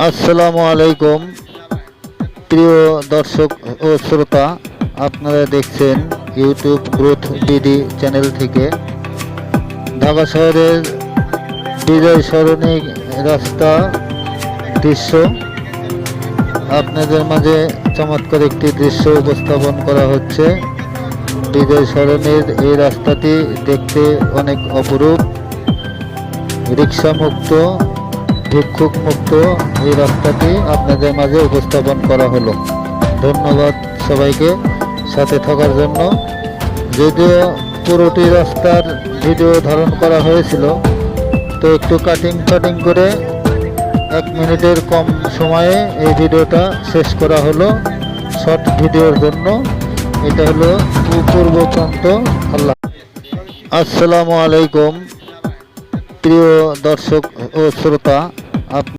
আসসালামু আলাইকুম প্রিয় দর্শক ও শ্রোতা, আপনারা দেখছেন ইউটিউব গ্রোথ বিডি চ্যানেল থেকে ঢাকা শহরের বিজয় সরণি রাস্তা দৃশ্য। আপনাদের মাঝে চমৎকার একটি দৃশ্য উপস্থাপন করা হচ্ছে। বিজয় সরণির এই রাস্তাটি দেখতে অনেক অপরূপ। রিক্সা মুক্ত, ভিক্ষুক মুক্ত এই রাস্তাটি আপনাদের মাঝে উপস্থাপন করা হলো। ধন্যবাদ সবাইকে সাথে থাকার জন্য। যদিও পুরোটি রাস্তার ভিডিও ধারণ করা হয়েছিল, তো একটু কাটিং করে 1 মিনিটের কম সময়ে এই ভিডিওটা শেষ করা হলো শর্ট ভিডিওর জন্য। এটা হলো পূর্ব প্রান্ত। আল্লাহ। আসসালামু আলাইকুম প্রিয় দর্শক ও শ্রোতা।